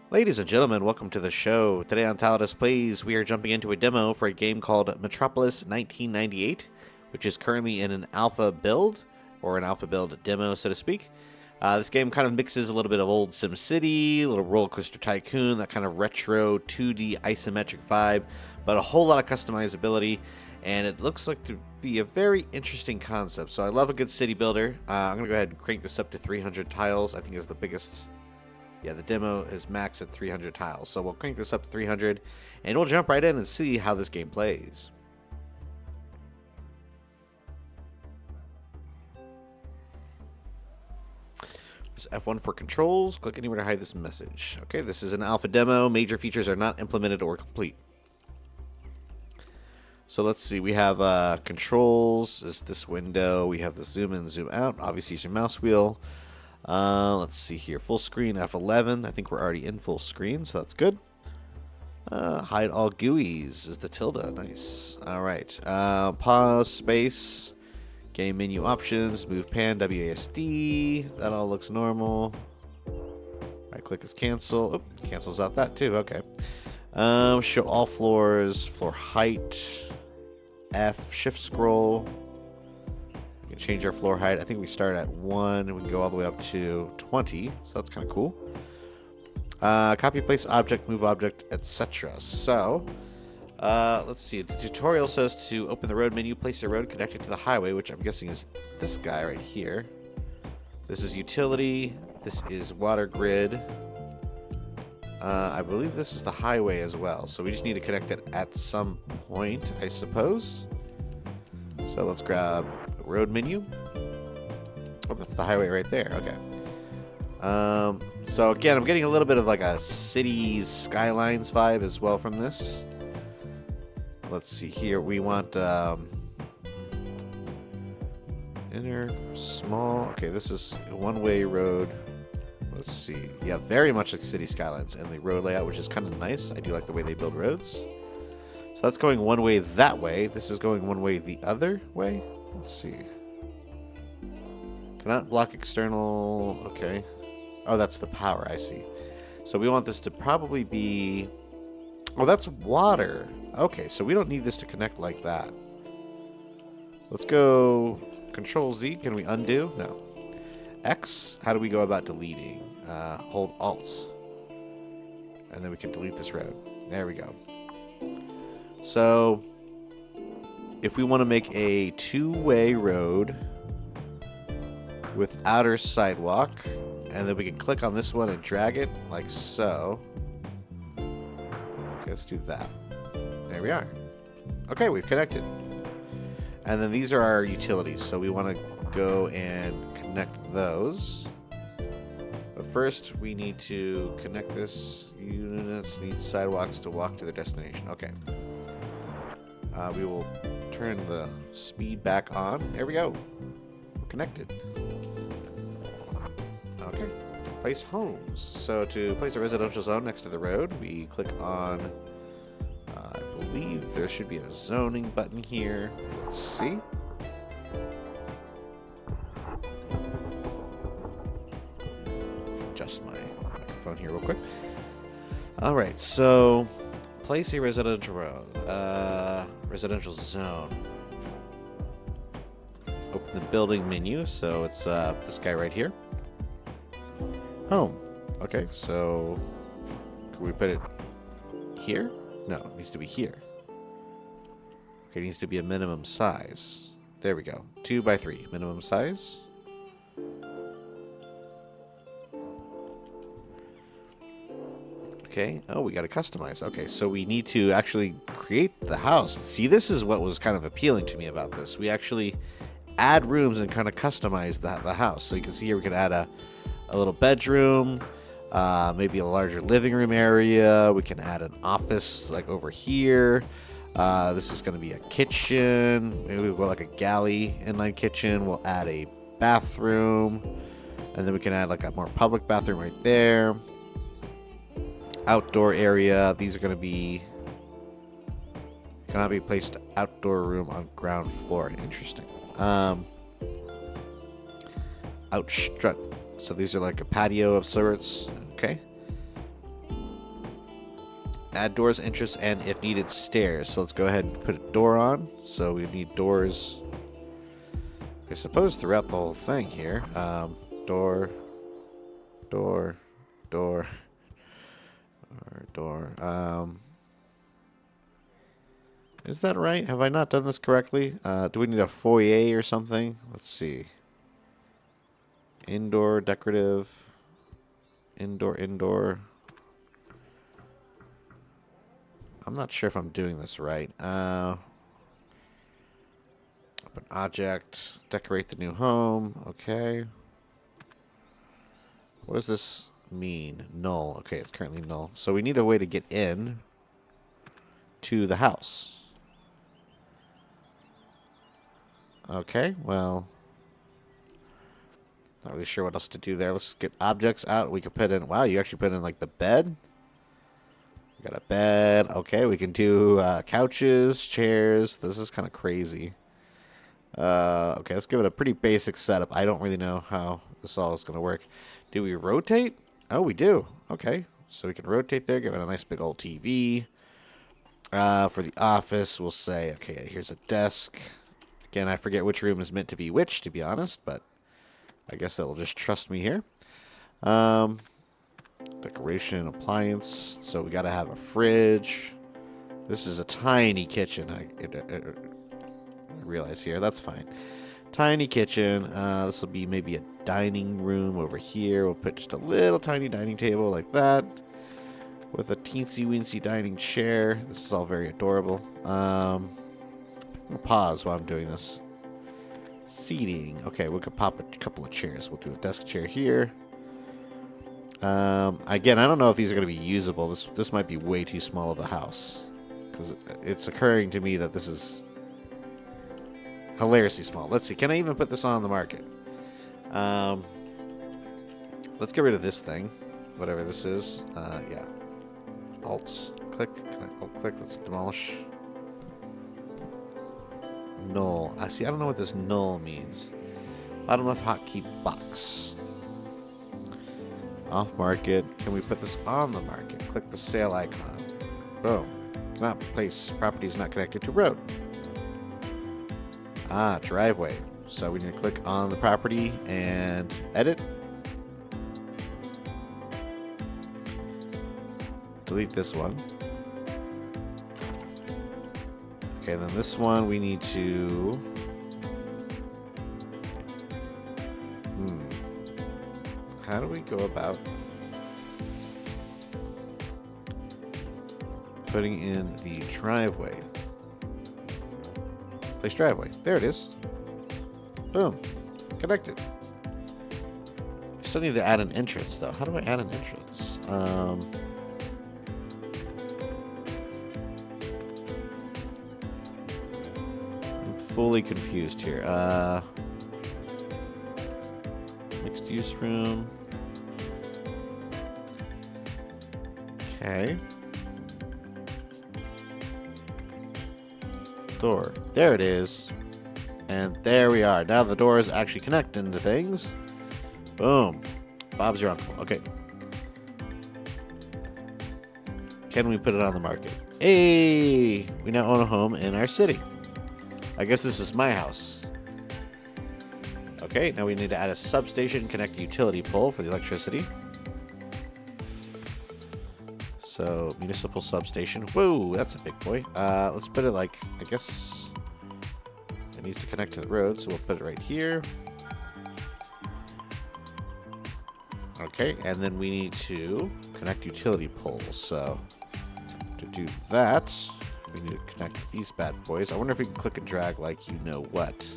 Ladies and gentlemen, welcome to the show. Today on Tallidus Plays, we are jumping into a demo for a game called Metropolis 1998, which is currently in an alpha build, or an alpha build demo, so to speak. This game kind of mixes a little bit of old SimCity, a little Roller Coaster Tycoon, that kind of retro 2D isometric vibe, but a whole lot of customizability, and it looks like to be a very interesting concept. So I love a good city builder. I'm going to go ahead and crank this up to 300 tiles, I think is the biggest. Yeah, the demo is maxed at 300 tiles, so we'll crank this up to 300, and we'll jump right in and see how this game plays. Press F1 for controls. Click anywhere to hide this message. Okay, this is an alpha demo. Major features are not implemented or complete. So let's see. We have controls. Is this window? We have the zoom in, zoom out. Obviously, use your mouse wheel. Let's see here. Full screen F11. I think we're already in full screen, so that's good. Hide all GUIs is the tilde. Nice. All right. Pause, space, game menu options, move pan, WASD. That all looks normal. Right click is cancel. Oh, cancels out that too. Okay. Show all floors, floor height, F, shift scroll. We can change our floor height. I think we start at 1 and we can go all the way up to 20. So that's kind of cool. Copy, place object, move object, etc. So, let's see. The tutorial says to open the road menu, place the road connected to the highway, which I'm guessing is this guy right here. This is utility. This is water grid. I believe this is the highway as well. So we just need to connect it at some point, I suppose. So let's grab road menu. Oh, that's the highway right there. Okay. So again, I'm getting a little bit of like a cities skylines vibe as well from this. Let's see here. We want inner small. Okay, this is a one-way road. Let's see. Yeah, very much like city skylines and the road layout, which is kind of nice. I do like the way they build roads. So that's going one way that way. This is going one way the other way. Let's see. Cannot block external. Okay. Oh, that's the power. I see. So we want this to probably be... Oh, that's water. Okay, so we don't need this to connect like that. Let's go Control Z. Can we undo? No. X. How do we go about deleting? Hold Alt. And then we can delete this road. There we go. So, if we want to make a two-way road with outer sidewalk, and then we can click on this one and drag it like so. Okay, let's do that. There we are. Okay, we've connected. And then these are our utilities, so we want to go and connect those. But first, we need to connect this. Units need sidewalks to walk to their destination. Okay. We will turn the speed back on. There we go. We're connected. Okay. Place homes. So to place a residential zone next to the road, we click on, I believe there should be a zoning button here. Let's see. Adjust my microphone here real quick. All right, so place a residential road, residential zone. Open the building menu, so it's this guy right here. Home. Okay, so can we put it here? No, it needs to be here. Okay, it needs to be a minimum size. There we go. 2 by 3, minimum size. Okay. Oh, we got to customize. Okay, so we need to actually create the house. See, this is what was kind of appealing to me about this. We actually add rooms and kind of customize the house. So you can see here we can add a little bedroom, maybe a larger living room area. We can add an office like over here. This is going to be a kitchen. Maybe we'll go like a galley inline kitchen. We'll add a bathroom. And then we can add like a more public bathroom right there. Outdoor area. These are going to be... Cannot be placed outdoor room on ground floor. Interesting. Outstrut. So these are like a patio of sorts. Okay. Add doors, entrances, and if needed, stairs. So let's go ahead and put a door on. So we need doors, I suppose, throughout the whole thing here. Door, door, door, or door. Is that right? Have I not done this correctly? Do we need a foyer or something? Let's see. Indoor, decorative, indoor, indoor. I'm not sure if I'm doing this right. Open object, decorate the new home. Okay. What does this mean? Null. Okay, it's currently null. So we need a way to get in to the house. Okay, well, not really sure what else to do there. Let's get objects out. We could put in, wow, you actually put in like the bed. We got a bed. Okay, we can do couches, chairs. This is kind of crazy. Okay, let's give it a pretty basic setup. I don't really know how this all is going to work. Do we rotate? Oh, we do. Okay, so we can rotate there, give it a nice big old TV. For the office, we'll say, okay, here's a desk. Again, I forget which room is meant to be which, to be honest, but I guess that'll just trust me here. Decoration, appliance. So we got to have a fridge. This is a tiny kitchen. I realize here. That's fine. Tiny kitchen. This will be maybe a dining room over here. We'll put just a little tiny dining table like that with a teensy-weensy dining chair. This is all very adorable. I'm going to pause while I'm doing this. Seating. Okay, we could pop a couple of chairs. We'll do a desk chair here. Again, I don't know if these are going to be usable. This might be way too small of a house. Because it's occurring to me that this is hilariously small. Let's see. Can I even put this on the market? Let's get rid of this thing. Whatever this is. Yeah. Alt. Click. Can I alt click? Let's demolish. Null. I see. I don't know what this null means. Bottom left hotkey box. Off market. Can we put this on the market? Click the sale icon. Boom. Cannot place properties not connected to road. Ah, driveway. So we need to click on the property and edit. Delete this one. Okay, then this one we need to... How do we go about putting in the driveway? Place driveway. There it is. Boom. Connected. I still need to add an entrance, though. How do I add an entrance? I'm fully confused here. Mixed use room. Okay. Door. There it is. And there we are. Now the door is actually connecting to things. Boom. Bob's your uncle. Okay. Can we put it on the market? Hey! We now own a home in our city. I guess this is my house. Okay, now we need to add a substation, connect a utility pole for the electricity. So, municipal substation. Whoa, that's a big boy. Let's put it like, I guess it needs to connect to the road, so we'll put it right here. Okay, and then we need to connect utility poles. So, to do that, we need to connect these bad boys. I wonder if we can click and drag like you know what.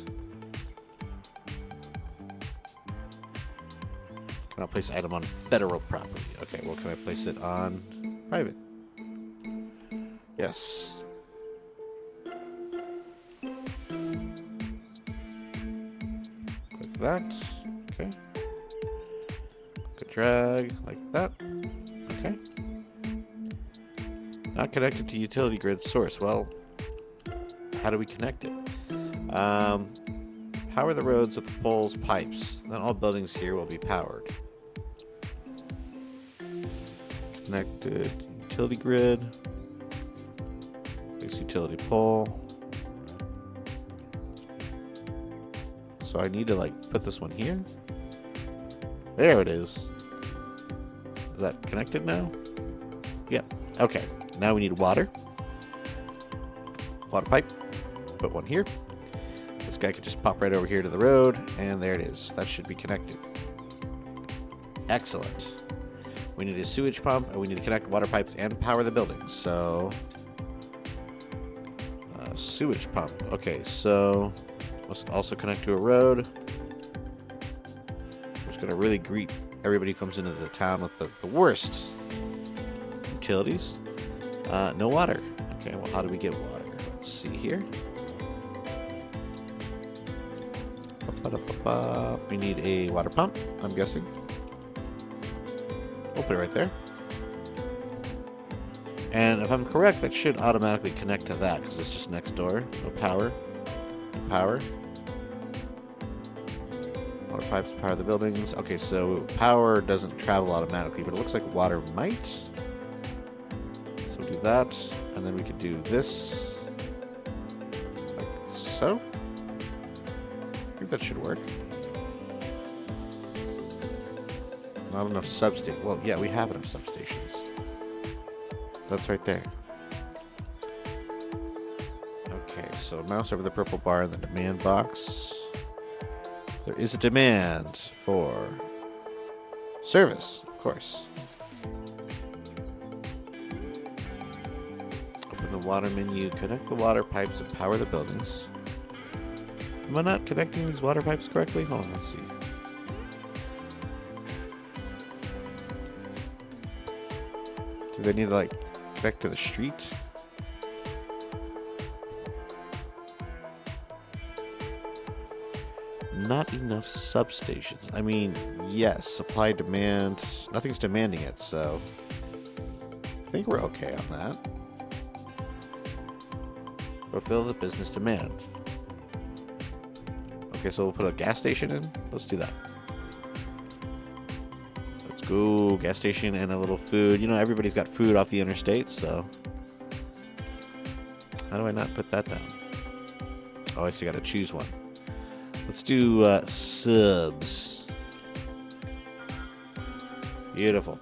Can I place item on federal property? Okay, well, can I place it on private? Yes. Click that. Okay. Click drag like that. Okay. Not connected to utility grid source. Well, how do we connect it? Power the roads with the poles, pipes. Then all buildings here will be powered. Connected utility grid. Nice utility pole. So I need to like put this one here. There it is. Is that connected now? Yep. Okay. Now we need water. Water pipe. Put one here. This guy could just pop right over here to the road, and there it is. That should be connected. Excellent. We need a sewage pump, and we need to connect water pipes and power the buildings. So, sewage pump. Okay, so must also connect to a road. Just gonna really greet everybody who comes into the town with the worst utilities. No water. Okay, well, how do we get water? Let's see here. We need a water pump, I'm guessing. We'll put it right there. And if I'm correct, that should automatically connect to that because it's just next door. No power. No power. Water pipes power the buildings. Okay, so power doesn't travel automatically, but it looks like water might. So we'll do that. And then we could do this. Like so. I think that should work. Not enough substations. Well, yeah, we have enough substations. That's right there. Okay, so mouse over the purple bar in the demand box. There is a demand for service, of course. Open the water menu, connect the water pipes, and power the buildings. Am I not connecting these water pipes correctly? Hold on, let's see. Do they need to, like, connect to the street? Not enough substations. I mean, yes, supply, demand. Nothing's demanding it, so I think we're okay on that. Fulfill the business demand. Okay, so we'll put a gas station in. Let's do that. Let's go. Gas station and a little food. You know, everybody's got food off the interstate, so how do I not put that down? Oh, I still got to choose one. Let's do subs. Beautiful.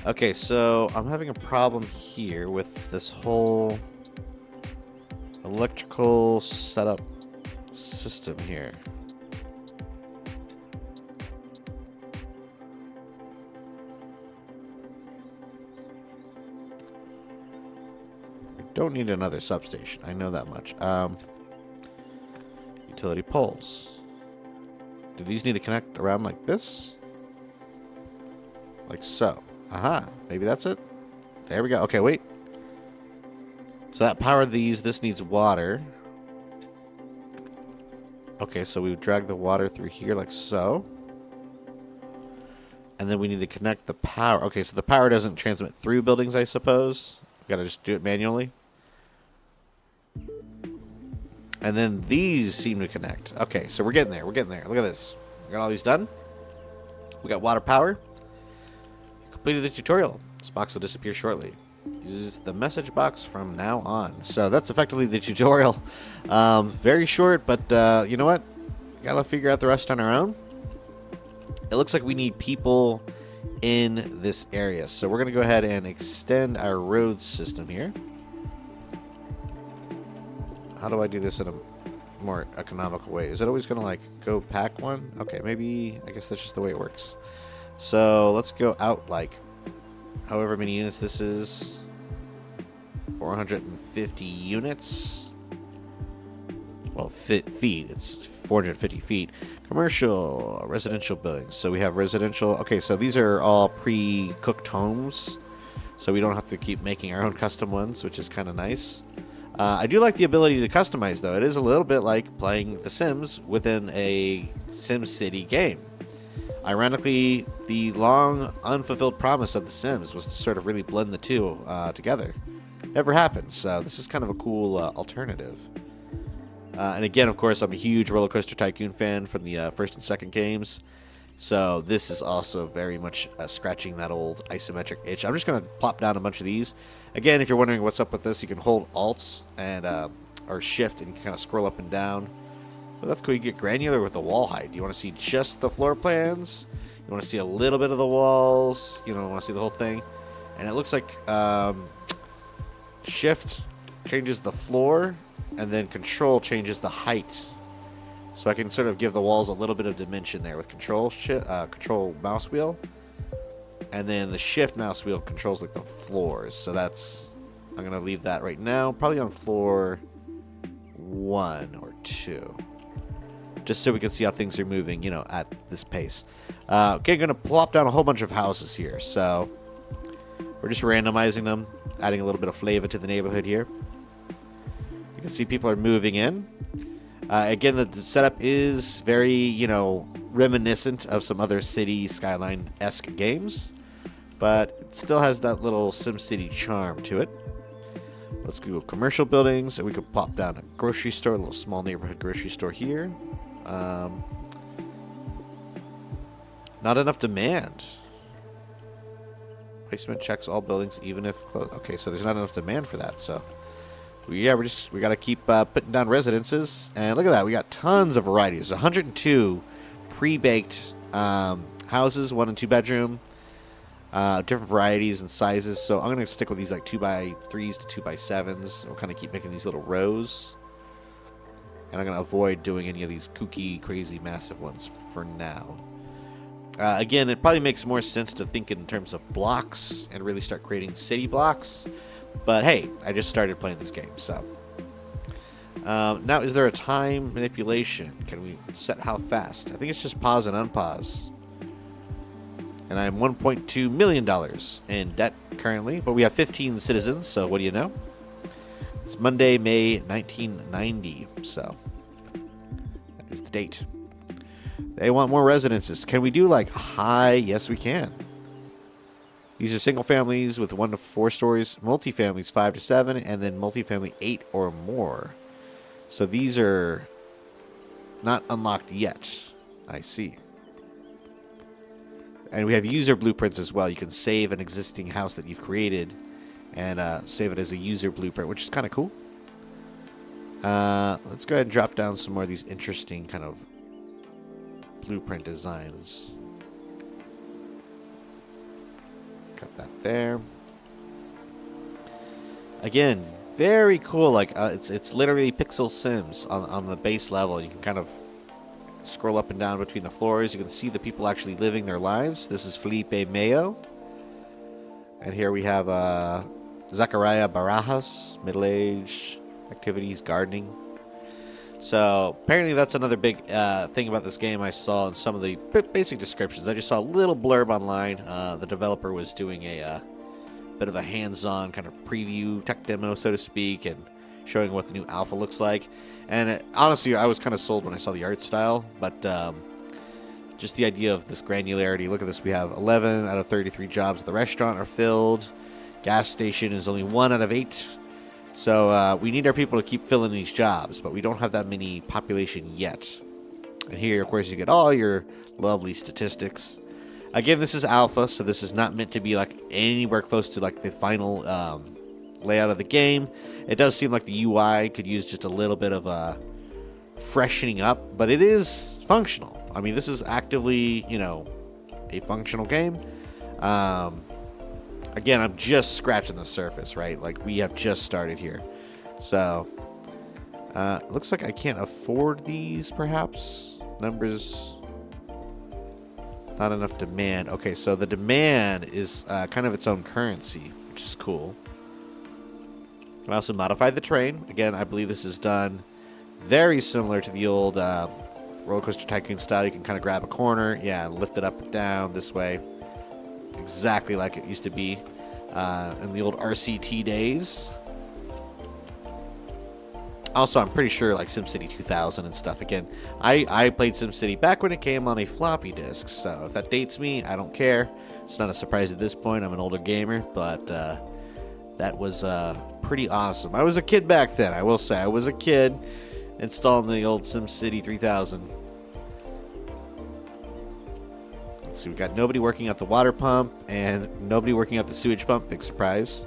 Okay, so I'm having a problem here with this whole electrical setup system here. I don't need another substation. I know that much. Utility poles. Do these need to connect around like this? Like so. Aha. Maybe that's it. There we go. Okay, wait. So that powered these. This needs water. Okay, so we would drag the water through here like so. And then we need to connect the power. Okay, so the power doesn't transmit through buildings, I suppose. We gotta just do it manually. And then these seem to connect. Okay, so we're getting there. We're getting there. Look at this. We got all these done. We got water power. Completed the tutorial. This box will disappear shortly. Use the message box from now on. So that's effectively the tutorial. Very short, but you know what? We gotta figure out the rest on our own. It looks like we need people in this area. So we're gonna go ahead and extend our road system here. How do I do this in a more economical way? Is it always going to, like, go pack one? Okay, maybe, I guess that's just the way it works. So, let's go out, like, however many units this is. 450 units. Well, feet. It's 450 feet. Commercial, residential buildings. So, we have residential. Okay, so these are all pre-cooked homes. So, we don't have to keep making our own custom ones, which is kind of nice. I do like the ability to customize, though. It is a little bit like playing The Sims within a SimCity game. Ironically, the long, unfulfilled promise of The Sims was to sort of really blend the two together. Never happened, so this is kind of a cool alternative. And again, of course, I'm a huge Roller Coaster Tycoon fan from the first and second games. So this is also very much scratching that old isometric itch. I'm just going to plop down a bunch of these. Again, if you're wondering what's up with this, you can hold Alt and or Shift and you can kind of scroll up and down. But that's cool. You get granular with the wall height. You want to see just the floor plans? You want to see a little bit of the walls? You don't want to see the whole thing? And it looks like Shift changes the floor, and then Control changes the height. So I can sort of give the walls a little bit of dimension there with Control mouse wheel, and then the Shift mouse wheel controls like the floors. So that's, I'm gonna leave that right now, probably on floor 1 or 2, just so we can see how things are moving, you know, at this pace. Okay, gonna plop down a whole bunch of houses here. So we're just randomizing them, adding a little bit of flavor to the neighborhood here. You can see people are moving in. Again, the setup is very, you know, reminiscent of some other city skyline-esque games, but it still has that little SimCity charm to it. Let's go commercial buildings, and we could pop down a grocery store, a little small neighborhood grocery store here. Not enough demand. Placement checks all buildings, even if closed. Okay, so there's not enough demand for that, so... Yeah, we got to keep putting down residences. And look at that. We got tons of varieties. 102 pre-baked houses, 1 and 2 bedroom. Different varieties and sizes. So I'm going to stick with these like 2x3s to 2x7s. We'll kind of keep making these little rows. And I'm going to avoid doing any of these kooky, crazy, massive ones for now. Again, it probably makes more sense to think in terms of blocks and really start creating city blocks. But hey, I just started playing this game, so. Now, is there a time manipulation? Can we set how fast? I think it's just pause and unpause. And I'm $1.2 million in debt currently, but we have 15 citizens, so what do you know? It's Monday, May 1990, so that is the date. They want more residences. Can we do like high? Yes, we can. These are single families with 1 to 4 stories, multifamilies 5 to 7, and then multifamily 8 or more. So these are not unlocked yet. I see. And we have user blueprints as well. You can save an existing house that you've created and save it as a user blueprint, which is kind of cool. Let's go ahead and drop down some more of these interesting kind of blueprint designs. Cut that there. Again, very cool. Like it's literally pixel Sims on the base level. You can kind of scroll up and down between the floors. You can see the people actually living their lives. This is Felipe Mayo, and here we have Zachariah Barajas, middle-aged, activities, gardening. So apparently that's another big thing about this game I saw in some of the basic descriptions. I just saw a little blurb online. The developer was doing a bit of a hands-on kind of preview, tech demo, so to speak, and showing what the new alpha looks like. And honestly, I was kind of sold when I saw the art style, but just the idea of this granularity. Look at this. We have 11 out of 33 jobs at the restaurant are filled. Gas station is only 1 out of 8. So we need our people to keep filling these jobs, but we don't have that many population yet. And here, of course, you get all your lovely statistics. Again, this is alpha, so this is not meant to be like anywhere close to like the final layout of the game. It does seem like the UI could use just a little bit of freshening up, but it is functional. I mean, this is actively, you know, a functional game. Again, I'm just scratching the surface, right? Like, we have just started here. So, looks like I can't afford these, perhaps. Numbers, not enough demand. Okay, so the demand is kind of its own currency, which is cool. You can also modify the train. Again, I believe this is done very similar to the old Roller Coaster Tycoon style. You can kind of grab a corner, yeah, and lift it up and down this way. Exactly like it used to be in the old RCT days. Also, I'm pretty sure like SimCity 2000 and stuff. Again, I played SimCity back when it came on a floppy disk, so if that dates me, I don't care. It's not a surprise at this point. I'm an older gamer, but that was pretty awesome. I was a kid back then, I will say. I was a kid installing the old SimCity 3000. Let's see, we got nobody working at the water pump and nobody working at the sewage pump. Big surprise.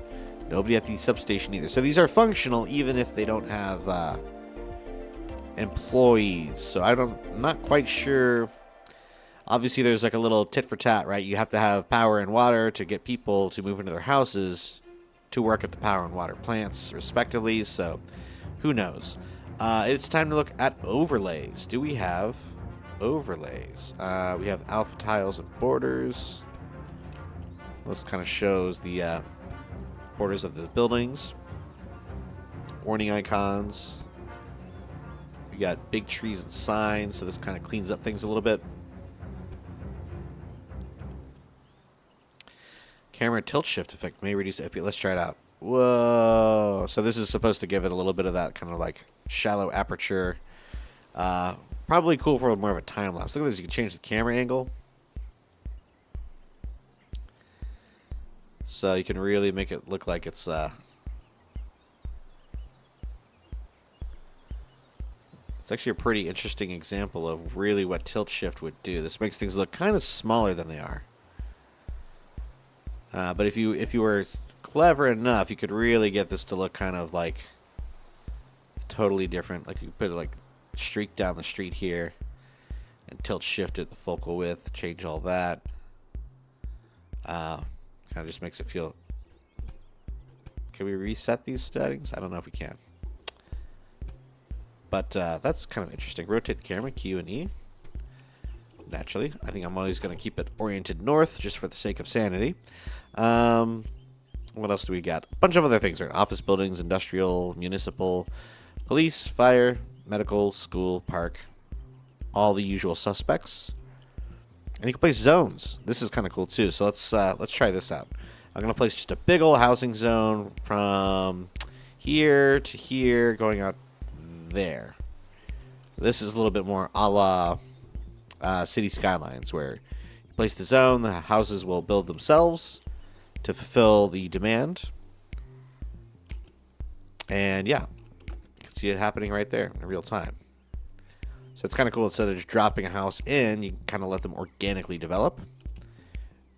Nobody at the substation either. So these are functional even if they don't have employees. So I'm not quite sure. Obviously, there's like a little tit for tat, right? You have to have power and water to get people to move into their houses to work at the power and water plants, respectively. So who knows? It's time to look at overlays. Do we have overlays? We have alpha tiles and borders. This kind of shows the borders of the buildings. Warning icons. We got big trees and signs, so this kind of cleans up things a little bit. Camera tilt shift effect may reduce FPS. Let's try it out. Whoa. So this is supposed to give it a little bit of that kind of like shallow aperture. Probably cool for more of a time lapse. Look at this. You can change the camera angle. So you can really make it look like it's actually a pretty interesting example of really what tilt shift would do. This makes things look kind of smaller than they are. But if you were clever enough, you could really get this to look kind of like totally different. Like you could put it like streak down the street here and tilt shift it the focal width, change all that. Kind of just makes it feel. Can we reset these settings? I don't know if we can. But that's kind of interesting. Rotate the camera, Q and E. Naturally, I think I'm always going to keep it oriented north just for the sake of sanity. What else do we got? A bunch of other things. Right? Office buildings, industrial, municipal, police, fire, medical, school, park. All the usual suspects. And you can place zones. This is kind of cool too. So let's try this out. I'm going to place just a big old housing zone from here to here, going out there. This is a little bit more a la City Skylines, where you place the zone, the houses will build themselves to fulfill the demand. And yeah, you can see it happening right there in real time. So it's kind of cool. Instead of just dropping a house in, you can kind of let them organically develop.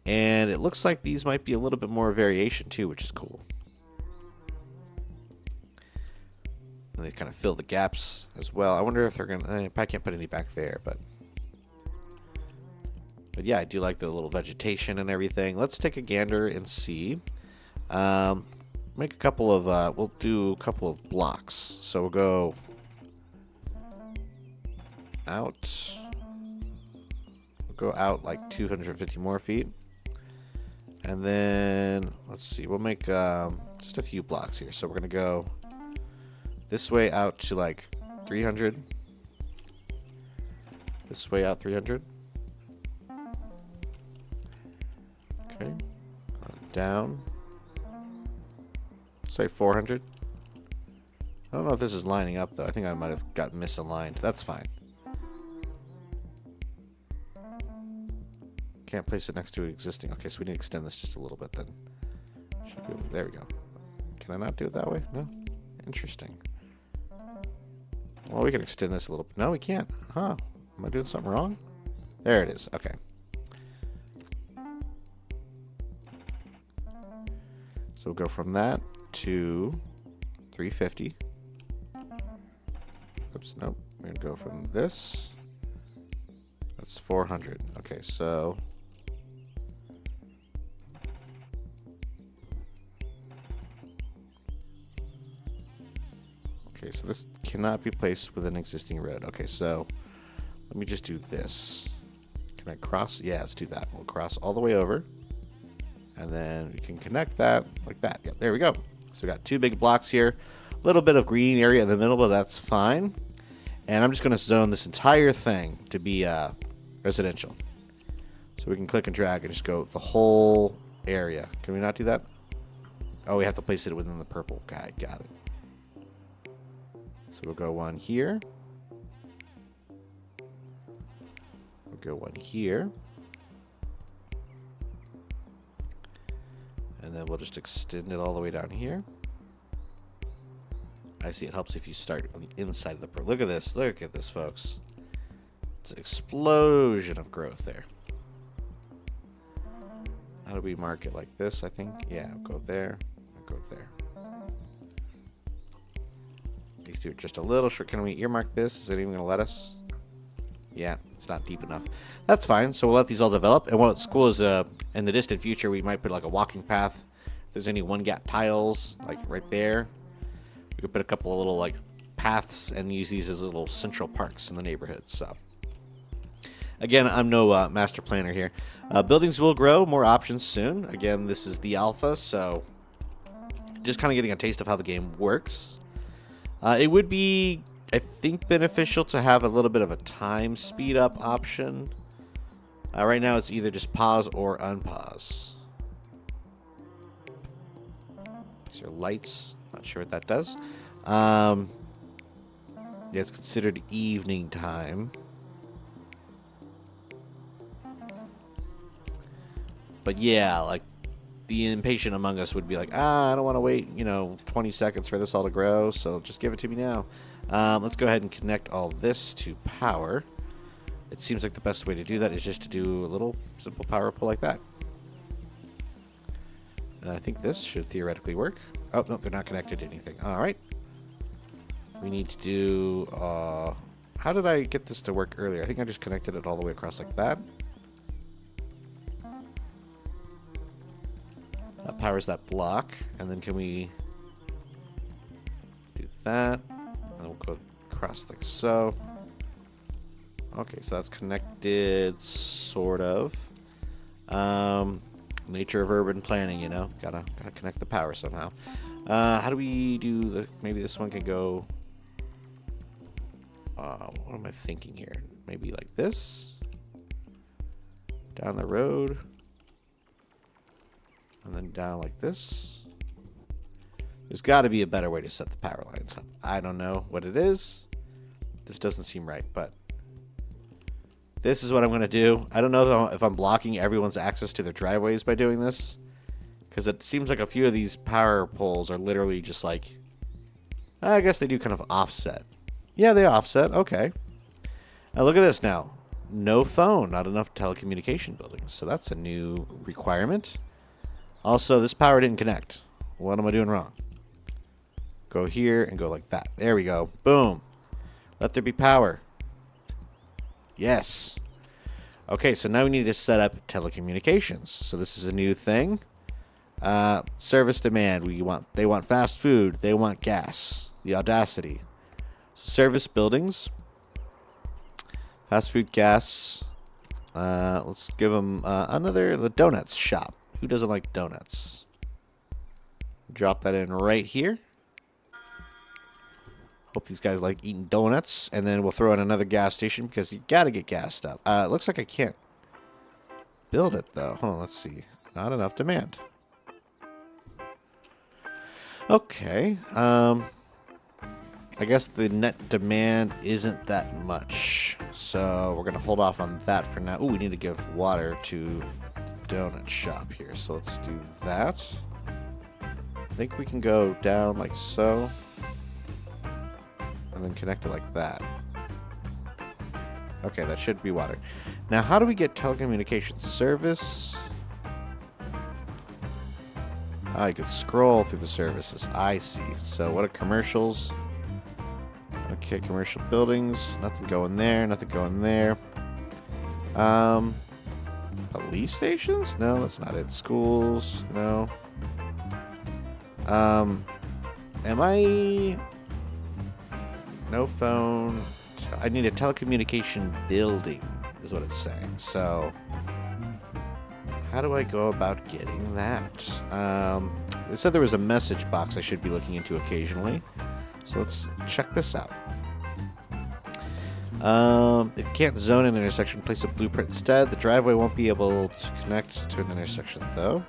And it looks like these might be a little bit more variation too, which is cool. And they kind of fill the gaps as well. I wonder if they're going to... I can't put any back there, but yeah, I do like the little vegetation and everything. Let's take a gander and see. Make a couple of... we'll do a couple of blocks. So we'll go out. We'll go out like 250 more feet. And then, let's see. We'll make just a few blocks here. So we're going to go this way out to like 300. This way out 300. Okay. Down. Say 400. I don't know if this is lining up though. I think I might have got misaligned. That's fine. Can't place it next to existing. Okay, so we need to extend this just a little bit then. Should be able, there we go. Can I not do it that way? No? Interesting. Well, we can extend this a little bit. No, we can't. Huh. Am I doing something wrong? There it is. Okay. So we'll go from that to 350. Oops, nope. We're going to go from this. That's 400. Okay, so... Okay, so this cannot be placed with an existing road. Okay, so let me just do this. Can I cross? Yeah, let's do that. We'll cross all the way over. And then we can connect that like that. Yep, there we go. So we got two big blocks here. A little bit of green area in the middle, but that's fine. And I'm just going to zone this entire thing to be residential. So we can click and drag and just go the whole area. Can we not do that? Oh, we have to place it within the purple. Okay, got it. So we'll go one here. We'll go one here. And then we'll just extend it all the way down here. I see it helps if you start on the inside of the purple. Look at this. Look at this, folks. It's an explosion of growth there. How do we mark it? Like this, I think. Yeah, go there. Go there. These two are just a little short. Can we earmark this? Is it even going to let us? Yeah, it's not deep enough. That's fine. So we'll let these all develop. And what's cool is in the distant future, we might put like a walking path. If there's any one gap tiles, like right there, we could put a couple of little like paths and use these as little central parks in the neighborhood. So again, I'm no master planner here. Buildings will grow, more options soon. Again, this is the alpha, so just kind of getting a taste of how the game works. It would be, I think, beneficial to have a little bit of a time speed up option. Right now, it's either just pause or unpause. These are lights. Not sure what that does. Yeah, it's considered evening time. But yeah, like the impatient among us would be like, I don't want to wait, 20 seconds for this all to grow, so just give it to me now. Let's go ahead and connect all this to power. It seems like the best way to do that is just to do a little simple power pull like that. And I think this should theoretically work. Oh, no, they're not connected to anything. All right. We need to do... how did I get this to work earlier? I think I just connected it all the way across like that. That powers that block. And then can we do that? And then we'll go across like so. Okay, so that's connected, sort of. Nature of urban planning, gotta connect the power somehow. How do we do the? Maybe this one can go. What am I thinking here? Maybe like this. Down the road. And then down like this. There's got to be a better way to set the power lines up. I don't know what it is. This doesn't seem right, but this is what I'm going to do. I don't know if I'm blocking everyone's access to their driveways by doing this, because it seems like a few of these power poles are literally just like, I guess they do kind of offset. Yeah, they offset. Okay. Now look at this now. No phone, not enough telecommunication buildings. So that's a new requirement. Also, this power didn't connect. What am I doing wrong? Go here and go like that. There we go. Boom. Let there be power. Yes. Okay, so now we need to set up telecommunications. So this is a new thing. Service demand. They want fast food. They want gas. The audacity. So service buildings. Fast food, gas. Let's give them the donuts shop. Who doesn't like donuts? Drop that in right here. Hope these guys like eating donuts. And then we'll throw in another gas station because you got to get gassed up. It looks like I can't build it, though. Hold on, let's see. Not enough demand. Okay. I guess the net demand isn't that much. So we're going to hold off on that for now. Ooh, we need to give water to the donut shop here. So let's do that. I think we can go down like so. And then connect it like that. Okay, that should be water. Now, how do we get telecommunications service? Oh, you could scroll through the services. I see. So what are commercials? Okay, commercial buildings. Nothing going there. Nothing going there. Police stations? No, that's not it. Schools? No. Am I... No phone. I need a telecommunication building, is what it's saying. So, how do I go about getting that? They said there was a message box I should be looking into occasionally. So let's check this out. If you can't zone an intersection, place a blueprint instead. The driveway won't be able to connect to an intersection, though.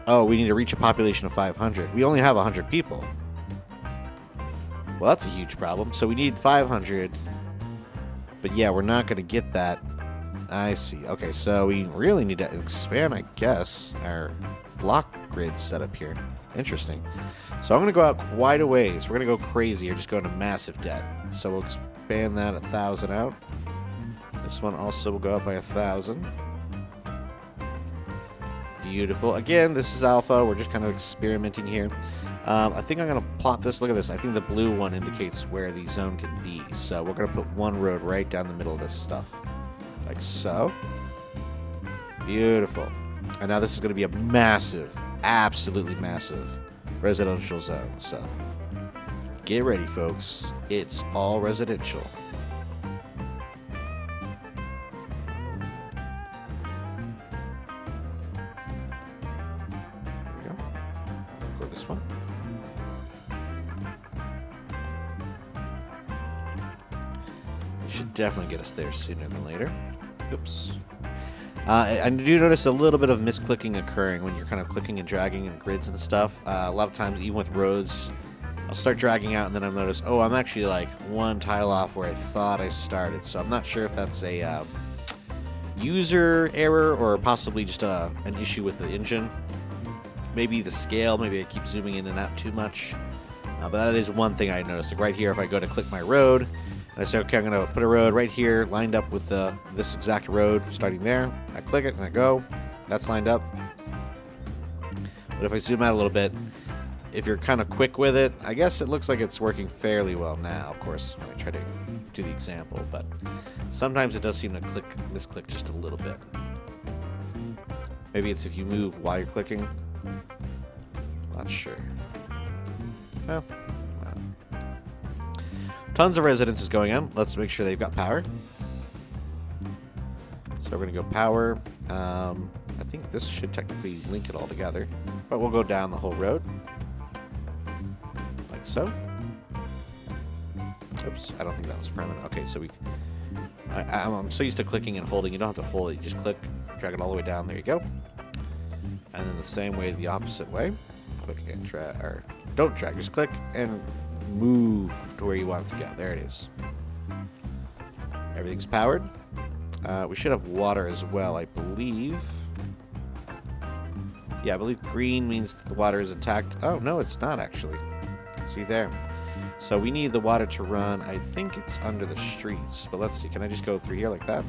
Oh, we need to reach a population of 500. We only have 100 people. Well, that's a huge problem. So we need 500. But yeah, we're not going to get that. I see. Okay, so we really need to expand, I guess, our block grid setup here. Interesting. So I'm going to go out quite a ways. We're going to go crazy or just go into massive debt. So we'll expand that 1,000 out. This one also will go up by 1,000. Beautiful. Again, this is alpha. We're just kind of experimenting here. I think I'm going to plot this. Look at this. I think the blue one indicates where the zone can be. So we're going to put one road right down the middle of this stuff. Like so. Beautiful. And now this is going to be a massive, absolutely massive residential zone. So get ready, folks. It's all residential. This one. You should definitely get us there sooner than later. Oops. I do notice a little bit of misclicking occurring when you're kind of clicking and dragging in grids and stuff. A lot of times, even with roads, I'll start dragging out and then I'll notice, oh, I'm actually like one tile off where I thought I started. So I'm not sure if that's a user error or possibly just an issue with the engine. Maybe the scale, maybe I keep zooming in and out too much. But that is one thing I noticed. Like right here, if I go to click my road, and I say, okay, I'm going to put a road right here, lined up with this exact road, starting there. I click it and I go. That's lined up. But if I zoom out a little bit, if you're kind of quick with it, I guess it looks like it's working fairly well now, of course, when I try to do the example. But sometimes it does seem to misclick just a little bit. Maybe it's if you move while you're clicking. Not sure. Well, tons of residences going on. Let's make sure they've got power. So we're going to go power. I think this should technically link it all together. But we'll go down the whole road. Like so. Oops, I don't think that was permanent. Okay, so I'm so used to clicking and holding. You don't have to hold it. You just click, drag it all the way down. There you go. And then the same way, the opposite way. Click and drag, or don't drag, just click and move to where you want it to go. There it is. Everything's powered. We should have water as well, I believe. Yeah, I believe green means that the water is intact. Oh, no, it's not actually. You can see there. So we need the water to run. I think it's under the streets, but let's see. Can I just go through here like that?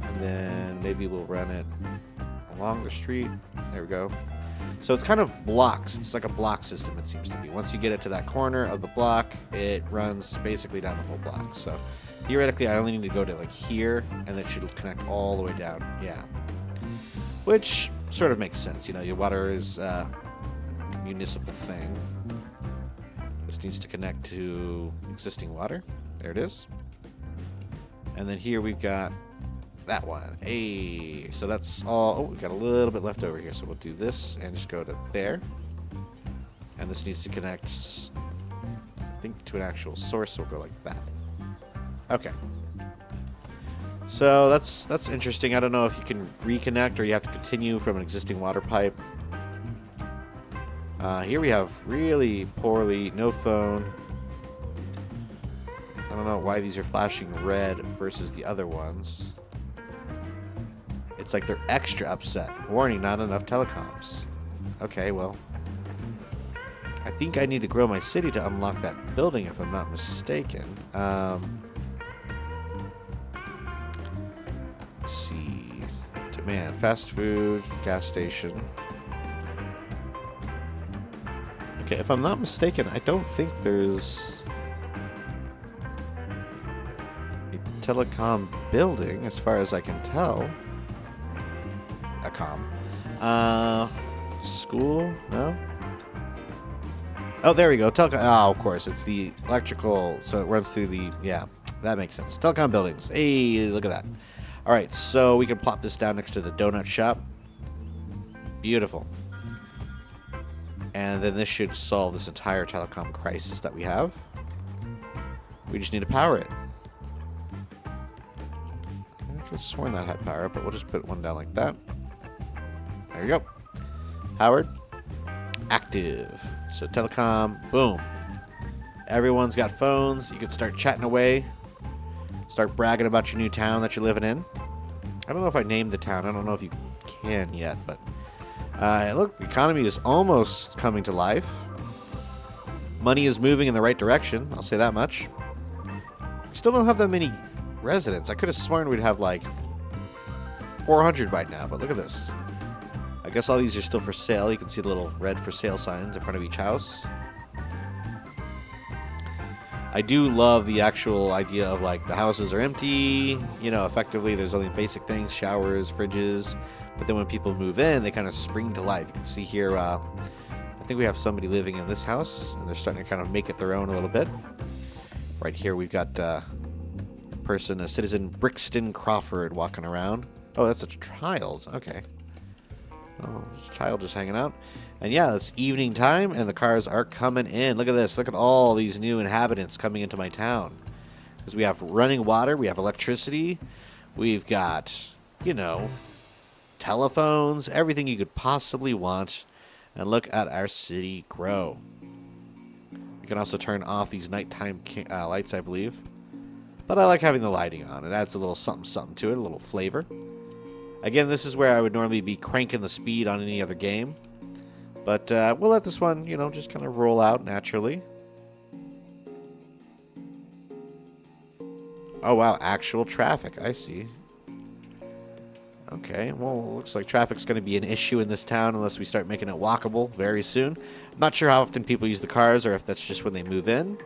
And then maybe we'll run it along the street. There we go. So it's kind of blocks. It's like a block system, it seems to be. Once you get it to that corner of the block, it runs basically down the whole block. So theoretically, I only need to go to like here, and it should connect all the way down. Yeah. Which sort of makes sense. You know, your water is a municipal thing. This needs to connect to existing water. There it is. And then here we've got that one. Hey, so that's all. Oh, we got a little bit left over here. So we'll do this and just go to there. And this needs to connect, I think, to an actual source. So we'll go like that. Okay. So that's interesting. I don't know if you can reconnect or you have to continue from an existing water pipe. Here we have really poorly, no phone. I don't know why these are flashing red versus the other ones. It's like they're extra upset. Warning, not enough telecoms. Okay, well, I think I need to grow my city to unlock that building if I'm not mistaken. Let's see. Demand, fast food, gas station. Okay, if I'm not mistaken, I don't think there's a telecom building, as far as I can tell. School? No? Oh, there we go. Telecom. Oh, of course. It's the electrical, so it runs through the... Yeah, that makes sense. Telecom buildings. Hey, look at that. All right, so we can plop this down next to the donut shop. Beautiful. And then this should solve this entire telecom crisis that we have. We just need to power it. I could have sworn that had power, but we'll just put one down like that. There you go. Powered. Active. So telecom, boom. Everyone's got phones. You can start chatting away. Start bragging about your new town that you're living in. I don't know if I named the town. I don't know if you can yet, but look, the economy is almost coming to life. Money is moving in the right direction. I'll say that much. We still don't have that many residents. I could have sworn we'd have like 400 right now, but look at this. I guess all these are still for sale. You can see the little red for sale signs in front of each house. I do love the actual idea of like the houses are empty, you know, effectively there's only basic things, showers, fridges, but then when people move in, they kind of spring to life. You can see here, I think we have somebody living in this house, and they're starting to kind of make it their own a little bit. Right here we've got a person, a citizen Brixton Crawford walking around. Oh, that's a child, okay. Oh, there's a child just hanging out. And yeah, it's evening time, and the cars are coming in. Look at this. Look at all these new inhabitants coming into my town. Because we have running water, we have electricity, we've got, you know, telephones, everything you could possibly want. And look at our city grow. We can also turn off these nighttime lights, I believe. But I like having the lighting on. It adds a little something to it, a little flavor. Again, this is where I would normally be cranking the speed on any other game. But we'll let this one, you know, just kind of roll out naturally. Oh, wow. Actual traffic. I see. Okay. Well, looks like traffic's going to be an issue in this town unless we start making it walkable very soon. I'm not sure how often people use the cars or if that's just when they move in.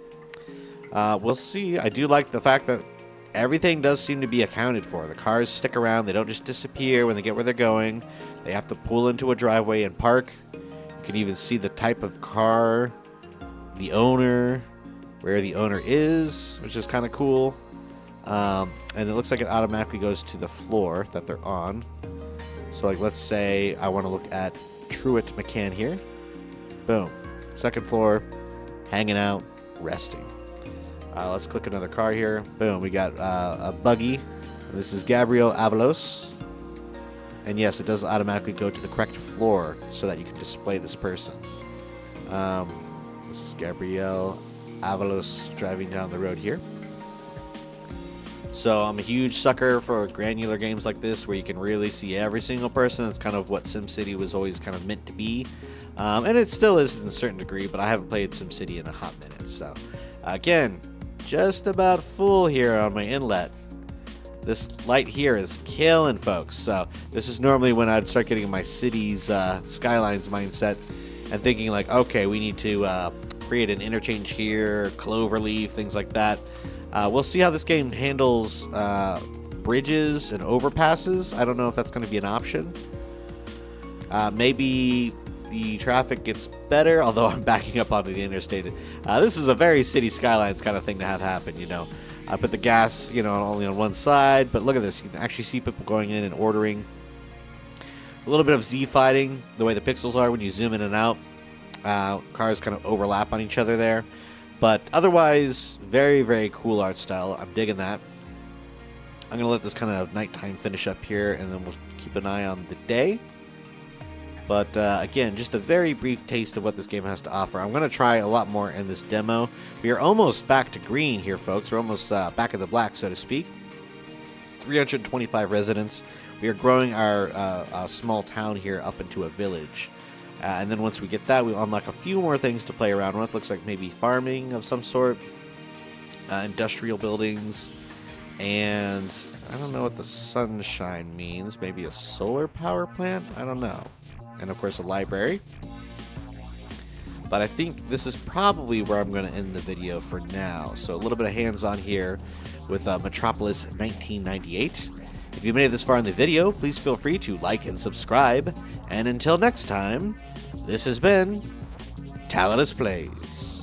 We'll see. I do like the fact that everything does seem to be accounted for. The cars stick around. They don't just disappear when they get where they're going. They have to pull into a driveway and park. You can even see the type of car, the owner, where the owner is, which is kind of cool. And it looks like it automatically goes to the floor that they're on. So, like, let's say I want to look at Truett McCann here. Boom. Second floor, hanging out, resting. Let's click another car here. Boom. We got a buggy. This is Gabriel Avalos. And yes, it does automatically go to the correct floor so that you can display this person. This is Gabriel Avalos driving down the road here. So I'm a huge sucker for granular games like this where you can really see every single person. That's kind of what SimCity was always kind of meant to be. And it still is in a certain degree, but I haven't played SimCity in a hot minute. So again, just about full here on my inlet. This light here is killing folks. So this is normally when I'd start getting my city's skylines mindset and thinking like, okay, we need to create an interchange here, cloverleaf, things like that. We'll see how this game handles bridges and overpasses. I don't know if that's going to be an option. Maybe the traffic gets better, although I'm backing up onto the interstate. This is a very city skylines kind of thing to have happen, you know. I put the gas, you know, only on one side, but look at this. You can actually see people going in and ordering. A little bit of Z fighting, the way the pixels are when you zoom in and out. Cars kind of overlap on each other there. But otherwise, very, very cool art style. I'm digging that. I'm going to let this kind of nighttime finish up here, and then we'll keep an eye on the day. But again, just a very brief taste of what this game has to offer. I'm going to try a lot more in this demo. We are almost back to green here, folks. We're almost back in the black, so to speak. 325 residents. We are growing our small town here up into a village. And then once we get that, we'll unlock a few more things to play around with. Looks like maybe farming of some sort, industrial buildings, and I don't know what the sunshine means. Maybe a solar power plant? I don't know. And of course a library. But I think this is probably where I'm going to end the video for now. So a little bit of hands-on here with Metropolis 1998. If you made it this far in the video, please feel free to like and subscribe. And until next time, this has been Tallidus Plays.